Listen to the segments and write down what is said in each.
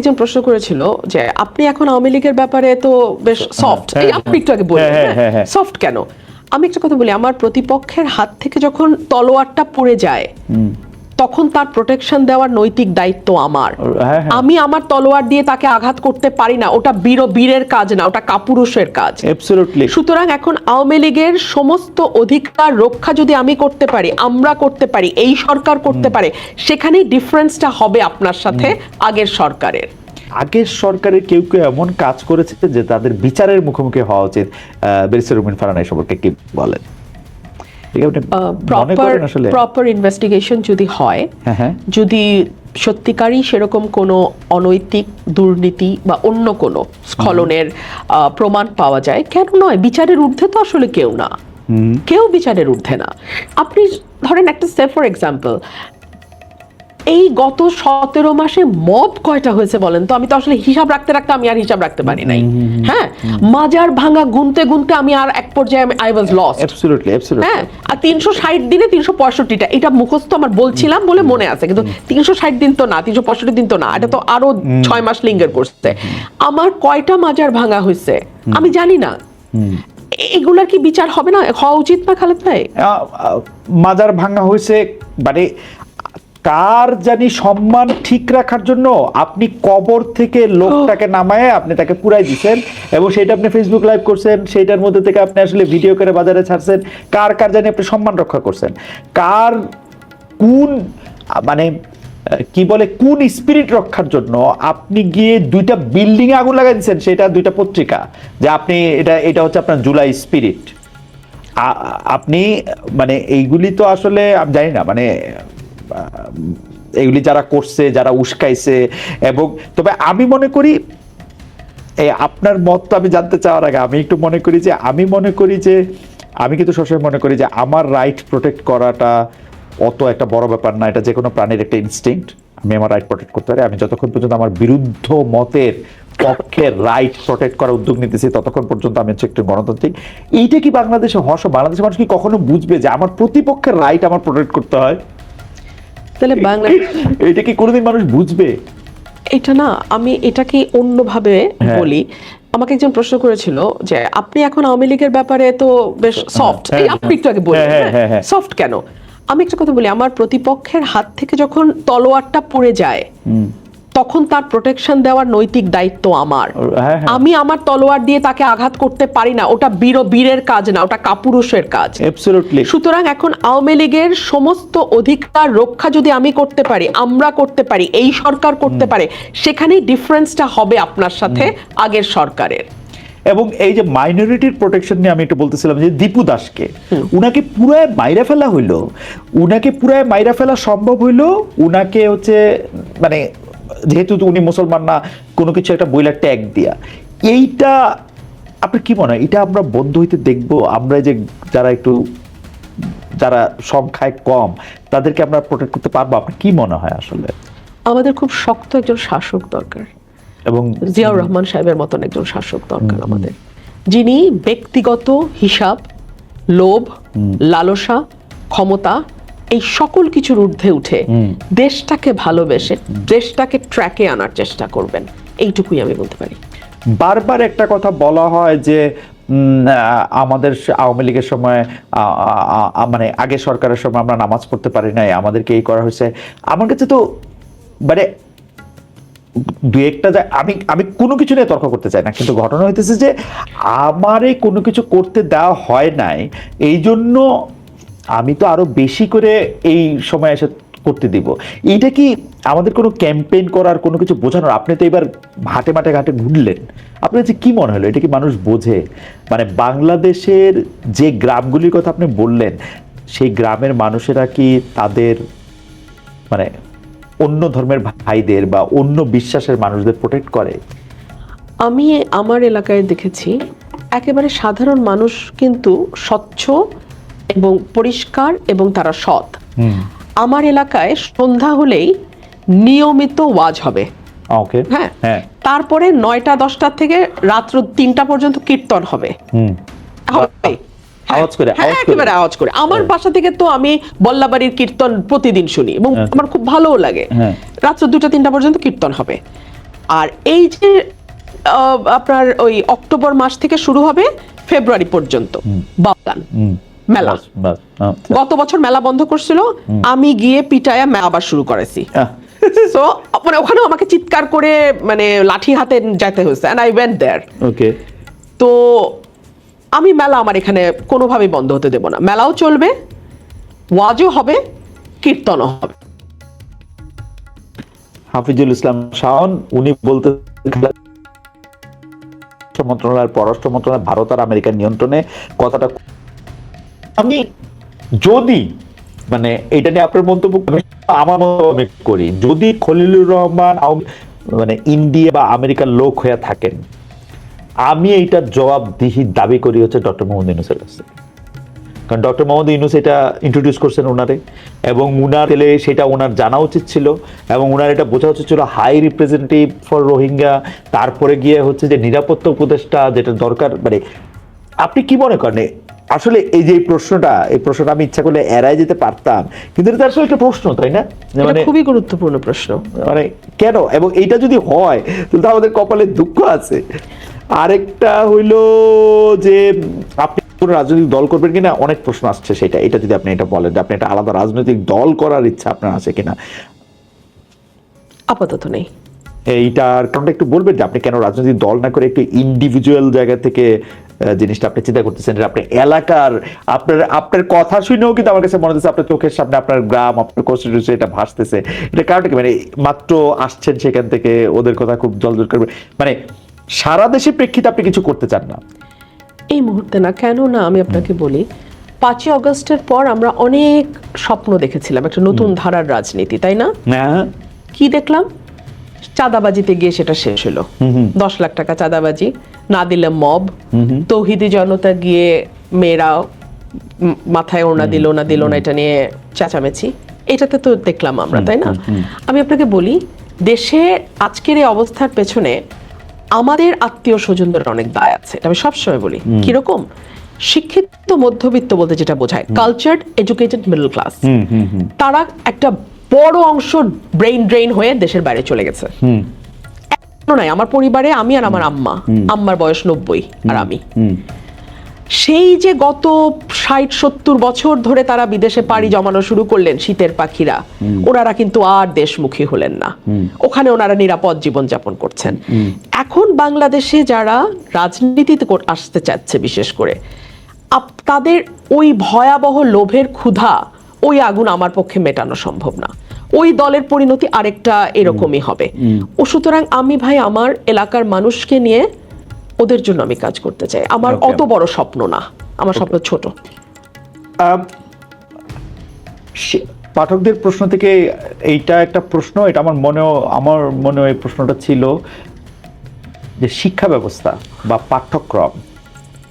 একজন প্রশ্ন করেছিল যে আপনি এখন আওয়ামী লীগের ব্যাপারে তো বেশ সফট, এই আপনি একটু আগে বললেন সফট কেন? আমি একটা কথা বলি, আমার প্রতিপক্ষের হাত থেকে যখন তলোয়ারটা পড়ে যায় তখন তার প্রোটেকশন দেওয়ার নৈতিক দায়িত্ব আমার। আমি আমার তলোয়ার দিয়ে তাকে আঘাত করতে পারি না, ওটা বীরের কাজ না, ওটা কাপুরুষের কাজ। সুতরাং এখন আওয়ামী লীগের সমস্ত অধিকার রক্ষা যদি আমি করতে পারি, আমরা করতে পারি, এই সরকার করতে পারে, সেখানেই ডিফারেন্সটা হবে আপনার সাথে আগের সরকারের। আগের সরকারের কেউ কেউ এমন কাজ করেছে যে তাদের বিচারের মুখোমুখি হওয়া উচিত। ব্যারিস্টার রুমিন ফারহানা এই সম্পর্কে কি বলেন? প্রপার ইনভেস্টিগেশন যদি হয়, যদি সত্যিকারই সেরকম কোনো অনৈতিক দুর্নীতি বা অন্য কোনো স্খলনের প্রমাণ পাওয়া যায়, কেন নয়? বিচারের ঊর্ধ্বে তো আসলে কেউ না, কেউ বিচারের ঊর্ধ্বে না। আপনি ধরেন একটা সে ফর এক্সাম্পল, এই গত 17 মাসে মব কয়টা হয়েছে বলেন তো? আমি তো আসলে হিসাব রাখতে রাখতে আমি আর হিসাব রাখতে পারি নাই। হ্যাঁ, মাজার ভাঙা গুনতে গুনতে আমি আর এক পর্যায়ে আই ওয়াজ লস্ট। হ্যাঁ, আর 360 দিনে 365টা, এটা মুখস্থ আমার বলছিলাম বলে মনে আছে, কিন্তু 360 দিন তো না, 365 দিন তো না, এটা তো আরো 6 মাস লিঙ্গের করছে। আমার কয়টা মাজার ভাঙা হয়েছে আমি জানি না। এগুলার কি বিচার হবে না, হওয়া উচিত না খালেদ ভাই? মাজার ভাঙা হয়েছে মানে তার জানি সম্মান ঠিক রাখার জন্য আপনি কবর থেকে লোকটাকে নামায় আপনি তাকে পুরাই দিচ্ছেন, এবং সেটা আপনি ফেসবুক লাইভ করছেন, সেইটার মধ্যে থেকে আপনি আসলে ভিডিও করে বাজারে ছাড়ছেন। কার কার জানি আপনি সম্মান রক্ষা করছেন, কার কোন মানে কি বলে কোন স্পিরিট রক্ষার জন্য আপনি গিয়ে 2টা বিল্ডিং এ আগুন লাগাই দিচ্ছেন, সেটা 2টা পত্রিকা, যে আপনি এটা হচ্ছে আপনার জুলাই স্পিরিট। আপনি মানে এইগুলি তো আসলে আমি জানি না, মানে এগুলি যারা করছে, যারা উস্কাইছে। এবং তবে আমি মনে করি, আপনার মত তো আমি জানতে চাওয়ার আগে আমি একটু মনে করি যে আমি কিন্তু সবসময় মনে করি যে আমার রাইট প্রোটেক্ট করাটা অত একটা বড় ব্যাপার না। এটা যে কোনো প্রাণীর একটা ইনস্টিংক্ট। আমি আমার রাইট প্রোটেক্ট করতে পারি। আমি যতক্ষণ পর্যন্ত আমার বিরুদ্ধ মতের পক্ষের রাইট প্রোটেক্ট করার উদ্যোগ নিতেছি ততক্ষণ পর্যন্ত আমি হচ্ছে একটু গণতান্ত্রিক। এইটা কি বাংলাদেশে বাংলাদেশের মানুষ কি কখনো বুঝবে যে আমার প্রতিপক্ষের রাইট আমার প্রোটেক্ট করতে হয়? তাহলে বাংলাদেশ এটা কি কোনোদিন মানুষ বুঝবে? এটা না, আমি এটাকে অন্যভাবে বলি। আমাকে একজন প্রশ্ন করেছিল যে আপনি এখন আওয়ামী লীগের ব্যাপারে তো বেশ সফট, এই আপনি একটু আগে বললেন সফট কেন? আমি একটা কথা বলি, আমার প্রতিপক্ষের হাত থেকে যখন তলোয়ারটা পড়ে যায় তখন তার প্রোটেকশন দেওয়ার নৈতিক দায়িত্ব আমার। আমি আমার তলোয়ার দিয়ে তাকে আঘাত করতে পারি না, ওটা বীরের কাজ না, ওটা কাপুরুষের কাজ। সুতরাং এখন আওয়ামী লীগের সমস্ত অধিকার রক্ষা যদি আমি করতে পারি, আমরা করতে পারি, এই সরকার করতে পারে, সেখানেই ডিফারেন্সটা হবে আপনার সাথে আগের সরকারের। এবং এই যে মাইনরিটির প্রোটেকশন নিয়ে আমি একটু বলতেছিলাম যে দীপু দাসকে উনাকে পুরায় মাইরা ফেলা হইলো, উনাকে পুরায় মাইরা ফেলা সম্ভব হইলো উনাকে হচ্ছে মানে যেহেতু উনি মুসলমান না, কোনো কিছু একটা বইলা ট্যাগ দিয়া। এইটা আপনার কি মনে হয়, এটা আমরা বন্ধ হইতে দেখবো? আমরা যে যারা সংখ্যায় কম তাদেরকে আমরা প্রোটেক্ট করতে পারবো? আপনার কি মনে হয়? আসলে আমাদের খুব শক্ত একজন শাসক দরকার, এবং জিয়াউর রহমান সাহেবের মতন একজন শাসক দরকার আমাদের, যিনি ব্যক্তিগত হিসাব, লোভ, লালসা, ক্ষমতা এই সকল কিছুর ঊর্ধ্বে উঠে দেশটাকে ভালোবেসে দেশটাকে ট্র্যাকে আনার চেষ্টা করবেন। এইটুকুই আমি বলতে পারি। বারবার একটা কথা বলা হয় যে আমাদের আওয়ামী লীগের সময় মানে আগে সরকারের সময় আমরা নামাজ পড়তে পারি নাই, আমাদেরকে এই করা হয়েছে। আমার কাছে তো মানে দু একটা আমি কোনো কিছু নিয়ে তর্ক করতে চাই না, কিন্তু ঘটনা হইতেছে যে আমারে কোনো কিছু করতে দেওয়া হয় নাই, এই জন্য আমি তো আরো বেশি করে এই সময় এসে করতে দিব। এইটা কি আমাদের কোনো ক্যাম্পেইন করার, কোনো কিছু বোঝানোর? আপনি তো এবার হাটে মাঠে ঘাটে ঘুরলেন, আপনার যে কি মনে হলো, এটা কি মানুষ বোঝে? মানে বাংলাদেশের যে গ্রামগুলির কথা আপনি বললেন, সেই গ্রামের মানুষেরা কি তাদের মানে অন্য ধর্মের ভাইদের বা অন্য বিশ্বাসের মানুষদের প্রোটেক্ট করে? আমি আমার এলাকায় দেখেছি একেবারে সাধারণ মানুষ কিন্তু স্বচ্ছ এবং পরিষ্কার এবং তারা সৎ। আমার এলাকায় সন্ধ্যা হলেই নিয়মিত ওয়াজ হবে। হ্যাঁ, তারপরে 9টা 10টা থেকে রাত্র 3টা পর্যন্ত কীর্তন হবে। একেবারে আওয়াজ করে। আমার বাসা থেকে তো আমি বল্লাবাড়ির কীর্তন প্রতিদিন শুনি এবং আমার খুব ভালোও লাগে। রাত্র 2টা 3টা পর্যন্ত কীর্তন হবে। আর এই যে আপনার ওই অক্টোবর মাস থেকে শুরু হবে ফেব্রুয়ারি পর্যন্ত বাগান মেলা, গত বছর মেলা বন্ধ করছিল, আমি গিয়ে পিটায়া মেলা আবার শুরু করেছি। সো মানে ওখানে আমাকে চিৎকার করে মানে লাঠি হাতে যেতে হয়েছে, এন্ড আই ওয়েন্ট দেয়ার। ওকে, তো আমি মেলা আমার এখানে কোনোভাবেই বন্ধ হতে দেব না। মেলাও চলবে, ওয়াজও হবে, কীর্তনও হবে। হাফিজুল ইসলাম শাওন উনি বলতে মন্ত্রণালয়ের পররাষ্ট্র মন্ত্রণালয় ভারত আর আমেরিকার নিয়ন্ত্রণে কথাটা, আমি যদি মানে এটা নিয়ে আপনার মন্তব্য আমার মন্তব্য করি, যদি খলিলুর রহমান মানে ইন্ডিয়া বা আমেরিকার লোক হয়ে থাকেন, আমি এইটার জবাবদিহি দাবি করি হচ্ছে ডক্টর মোহাম্মদ ইউনূসের কাছে। কারণ ডক্টর মোহাম্মদ ইউনূস এটা ইন্ট্রোডিউস করছেন ওনারে, এবং উনার এলে সেটা ওনার জানা উচিত ছিল, এবং ওনার এটা বোঝা উচিত ছিল হাই রিপ্রেজেন্টেটিভ ফর রোহিঙ্গা, তারপরে গিয়ে হচ্ছে যে নিরাপত্তা উপদেষ্টা যেটা দরকার। মানে আপনি কি মনে করেন আসলে এই যে প্রশ্নটা আমি ইচ্ছা করলে এড়াই যেতে পারতাম, কিন্তু এটা আসলে একটা প্রশ্ন, তাই না? মানে খুবই গুরুত্বপূর্ণ প্রশ্ন। মানে কেন, এবং এইটা যদি হয় তাহলে আমাদের কপালে দুঃখ আছে। আরেকটা হইলো যে আপনি কোন রাজনৈতিক দল করবেন কিনা, অনেক প্রশ্ন আসছে সেটা। এটা যদি আপনি এটা বলেন যে আপনি একটা আলাদা রাজনৈতিক দল করার ইচ্ছা আপনার আছে কিনা। আপাতত নেই। এইটার কারণটা একটু বলবেন যে আপনি কেন রাজনৈতিক দল না করে একটু ইন্ডিভিজুয়াল জায়গা থেকে জিনিসটা আপনি চিন্তা করতেছেন, আপনি এলাকার আপনার কথা শুনেও কিন্তু আমার কাছে মনে হচ্ছে আপনার চোখের সামনে আপনার গ্রাম, আপনার কনস্টিটিউশন এটা ভাসতেছে। এটা কারণটা কি, মানে মাত্র আসছেন সেখান থেকে, ওদের কথা খুব জলজল করবে, মানে সারা দেশের প্রেক্ষিতে আপনি কিছু করতে চান না এই মুহূর্তে? না, কেন না, আমি আপনাকে বলি 5ই অগস্টের পর আমরা অনেক স্বপ্ন দেখেছিলাম একটা নতুন ধারার রাজনীতি, তাই না? কি দেখলাম? চাঁদাবাজিতে গিয়ে সেটা শেষ হলো। 10 লাখ টাকা চাঁদাবাজি, না দিলে মব, তৌহিদি জনতা গিয়ে মেয়েরা মাথায় ওড়না দিল না এটা নিয়ে চেঁচামেচি, এটাতে তো দেখলাম আমরা, তাই না? আমি আপনাকে বলি, দেশে আজকের এই অবস্থার পেছনে আমাদের আত্মীয় স্বজনদের অনেক দায় আছে, এটা আমি সবসময় বলি। কিরকম? শিক্ষিত মধ্যবিত্ত বলতে যেটা বোঝায় কালচার্ড এডুকেটেড মিডল ক্লাস, তারা একটা বড় অংশ ব্রেইন ড্রেইন হয়ে দেশের বাইরে চলে গেছে। নাই, আমার পরিবারে আমি আর আমার আম্মার বয়স 90 আর আমি, সেই যে গত 60-70 বছর ধরে তারা বিদেশে পাড়ি জমানো শুরু করলেন শীতের পাখিরা, ওনারা কিন্তু আর দেশমুখী হলেন না, ওখানে ওনারা নিরাপদ জীবন যাপন করছেন। এখন বাংলাদেশে যারা রাজনীতিতে আসতে চাচ্ছে বিশেষ করে, তাদের ওই ভয়াবহ লোভের ক্ষুধা, ওই আগুন আমার পক্ষে মেটানো সম্ভব না। ওই দলের পরিণতি আরেকটা এরকমই হবে। ও সুতরাং আমি ভাই আমার এলাকার মানুষকে নিয়ে ওদের জন্য আমি কাজ করতে চাই। আমার অত বড় স্বপ্ন না, আমার স্বপ্ন ছোট। পাঠকদের প্রশ্ন থেকে এইটা একটা প্রশ্ন, এটা আমার মনেও এই প্রশ্নটা ছিল যে শিক্ষা ব্যবস্থা বা পাঠ্যক্রম,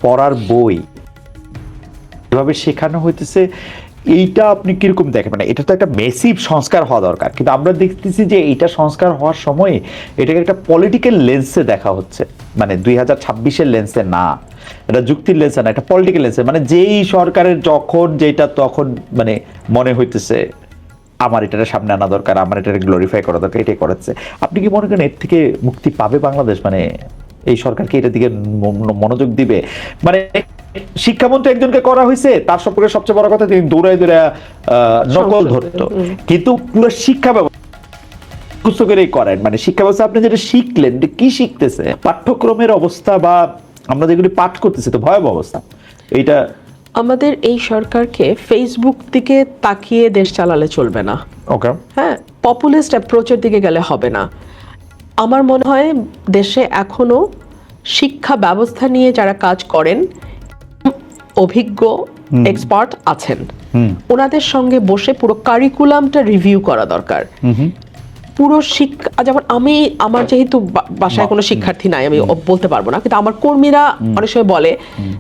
পড়ার বই এভাবে শেখানো হইতেছে, এইটা আপনি কিরকম দেখেন? মানে এটা তো একটা মেসিভ সংস্কার হওয়া দরকার, কিন্তু আমরা দেখতেছি যে এইটা সংস্কার হওয়ার সময় এটাকে একটা পলিটিক্যাল লেন্সে দেখা হচ্ছে, মানে 2026-এর লেন্সে না, এটা যুক্তির লেন্সে না, এটা পলিটিক্যাল লেন্সে। মানে যেই সরকারের যখন যেটা তখন মানে মনে হইতেছে আমার এটার সামনে আনা দরকার, আমার এটাকে গ্লোরিফাই করা দরকার, এটাই করাচ্ছে। আপনি কি মনে করেন এর থেকে মুক্তি পাবে বাংলাদেশ? মানে এই সরকারকে এটার দিকে মনোযোগ দিবে? মানে শিক্ষামন্ত্রী একজনকে করা হয়েছে, তার সম্পর্কে সবচেয়ে বড় কথা তিনি দৌড়ায় নকল ধরতো, কিন্তু পুরো শিক্ষা ব্যবস্থা করেই করেন। মানে শিক্ষা ব্যবস্থা আপনি যেটা শিখলেন, কি শিখতেছে? পাঠ্যক্রমের অবস্থা বা আমরা যেগুলি পাঠ করতেছি তো ভয়াবহ অবস্থা। এইটা আমাদের এই সরকারকে ফেসবুক দিকে তাকিয়ে দেশ চালালে চলবে না। ওকে, হ্যাঁ, পপুলিস্ট অ্যাপ্রোচের দিকে গেলে হবে না। আমার মনে হয় দেশে এখনো শিক্ষা ব্যবস্থা নিয়ে যারা কাজ করেন, অভিজ্ঞ এক্সপার্ট আছেন, ওনাদের সঙ্গে বসে পুরো কারিকুলামটা রিভিউ করা দরকার। পুরো শিক্ষা, যেমন আমার যেহেতু বাসায় কোনো শিক্ষার্থী নাই, আমি বলতে পারবো না, কিন্তু আমার কর্মীরা অনেক সময় বলে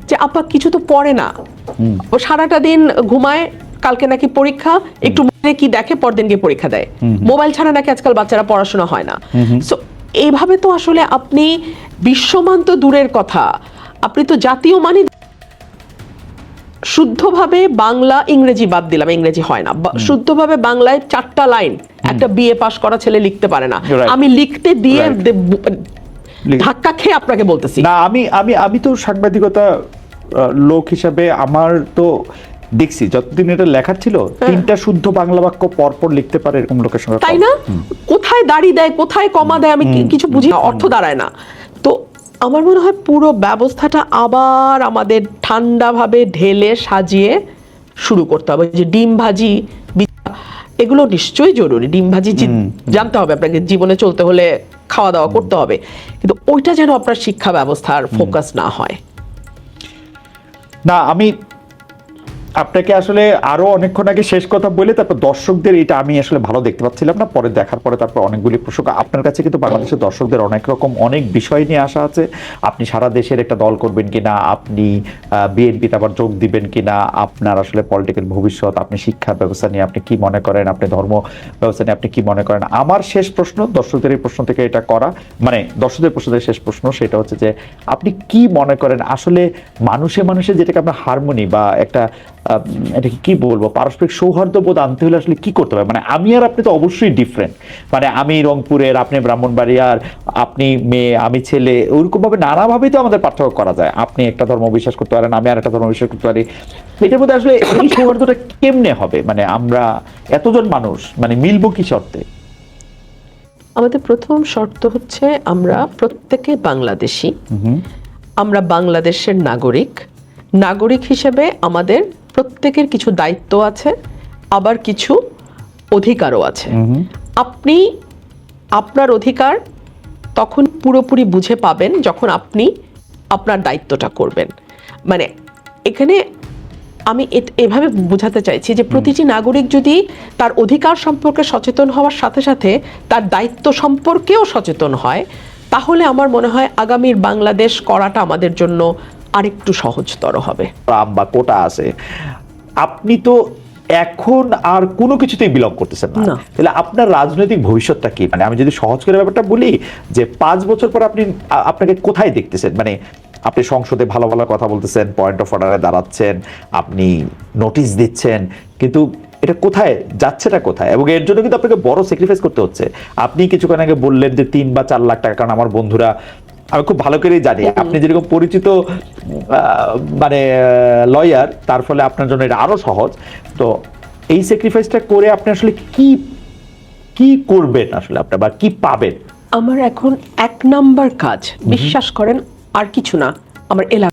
যে আপা কিছু তো পড়ে না, ও সারাটা দিন ঘুমায়, কালকে নাকি পরীক্ষা, একটু কি দেখে পরদিন গিয়ে পরীক্ষা দেয়, মোবাইল ছাড়া নাকি আজকাল বাচ্চারা পড়াশোনা হয় না। সো এইভাবে তো আসলে আপনি বিশ্বমান তো দূরের কথা, আপনি তো জাতীয় মানই শুদ্ধভাবে বাংলা, ইংরেজি বাদ দিলাম, ইংরেজি হয় না, শুদ্ধভাবে বাংলায় 4টা লাইন একটা বিএ পাস করা ছেলে লিখতে পারে না। আমি লিখতে দিয়ে ধাক্কা খেয়ে আপনাকে বলতেছি না, আমি তো সাংবাদিকতা লোক হিসাবে আমার তো দেখছি যতদিন এটা লেখা ছিল 3টা শুদ্ধ বাংলা বাক্য পরপর লিখতে পারে এরকম লোকের সঙ্গে, তাই না? কোথায় দাড়ি দেয়, কোথায় কমা দেয়, আমি কিছু বুঝি না, অর্থ দাঁড়ায় না। তো আমার মনে হয় পুরো ব্যবস্থাটা আবার আমাদের ঠান্ডাভাবে ঢেলে সাজিয়ে শুরু করতে হবে। যে ডিম ভাজি এগুলো নিশ্চয়ই জরুরি, ডিম ভাজি জানতে হবে আপনাকে, জীবনে চলতে হলে খাওয়া দাওয়া করতে হবে, কিন্তু ওইটা যেন আপনার শিক্ষা ব্যবস্থার ফোকাস না হয়। না, আমি আপনাকে আসলে আরো অনেকক্ষণ আগে শেষ কথা বলে তারপর দর্শকদের এটা আমি আসলে ভালো দেখতে পাচ্ছিলাম না, পরে দেখার পরে তারপর অনেকগুলি প্রসঙ্গ আপনার কাছে কিন্তু বাংলাদেশের দর্শকদের অনেক রকম অনেক বিষয় নিয়ে আসা আছে। আপনি সারা দেশের একটা দল করবেন কিনা, আপনি বিএনপিতে আবার যোগ দিবেন কিনা, আপনার আসলে পলিটিক্যাল ভবিষ্যৎ, আপনি শিক্ষা ব্যবস্থা নিয়ে আপনি কি মনে করেন, আপনি ধর্ম ব্যবস্থা নিয়ে আপনি কি মনে করেন। আমার শেষ প্রশ্ন দর্শকদের এই প্রশ্ন থেকে এটা করা, মানে দর্শকদের প্রশ্ন থেকে শেষ প্রশ্ন সেটা হচ্ছে যে আপনি কি মনে করেন আসলে মানুষে মানুষে যেটাকে আমরা হারমোনি বা একটা এটাকে কি বলবো পারস্পরিক সৌহার্দ্যবোধ আনতে হলে আসলে কি করতে হবে? মানে আমি আর আপনি তো অবশ্যই ডিফারেন্ট, মানে আমি রংপুরের, আপনি ব্রাহ্মণবাড়িয়ার, আপনি মেয়ে আমি ছেলে, ওরকম ভাবে নানাভাবেই তো আমাদের পার্থক্য করা যায়। আপনি একটা ধর্ম বিশ্বাস করতে পারেন, আমি আর একটা ধর্ম বিশ্বাস করতে পারি, এটার মধ্যে আসলে এই সৌহার্দ্যটা কেমনে হবে? মানে আমরা এতজন মানুষ মানে মিলবো কি শর্তে? আমাদের প্রথম শর্ত হচ্ছে আমরা প্রত্যেকে বাংলাদেশী, আমরা বাংলাদেশের নাগরিক হিসেবে আমাদের প্রত্যেকের কিছু দায়িত্ব আছে, আবার কিছু অধিকারও আছে। আপনি আপনার অধিকার তখন পুরোপুরি বুঝে পাবেন যখন আপনি আপনার দায়িত্বটা করবেন। মানে এখানে আমি এভাবে বোঝাতে চাইছি যে প্রতিটি নাগরিক যদি তার অধিকার সম্পর্কে সচেতন হওয়ার সাথে সাথে তার দায়িত্ব সম্পর্কেও সচেতন হয়, তাহলে আমার মনে হয় আগামীর বাংলাদেশ করাটা আমাদের জন্য আরেকটু সহজতর হবে। বা কোটা আছে, আপনি তো এখন আর কোনো কিছুতেই বিলং করতেছেন না, তাহলে আপনার রাজনৈতিক ভবিষ্যৎটা কি? মানে আমি যদি সহজ করে ব্যাপারটা বলি যে 5 বছর পর আপনি আপনাকে কোথায় দেখতেছেন? মানে আপনি সংসদে ভালো ভালো কথা বলতেছেন, পয়েন্ট অফ অর্ডারে দাঁড়াচ্ছেন, আপনি নোটিশ দিচ্ছেন, কিন্তু এটা কোথায় যাচ্ছেটা কোথায়? এবং এর জন্য কিন্তু আপনাকে বড় স্যাক্রিফাইস করতে হচ্ছে। আপনি কিছুক্ষণ আগে বললেন যে 3 বা 4 লাখ টাকা, কারণ আমার বন্ধুরা আমি খুব ভালো করেই জানি আপনি যেরকম পরিচিত মানে লয়ার, তার ফলে আপনার জন্য এটা আরো সহজ। তো এই স্যাক্রিফাইসটা করে আপনি আসলে কি কি করবেন আসলে আপনি, বা কি পাবেন? আমার এখন 1 নাম্বার কাজ, বিশ্বাস করেন আর কিছু না, আমার এলাকা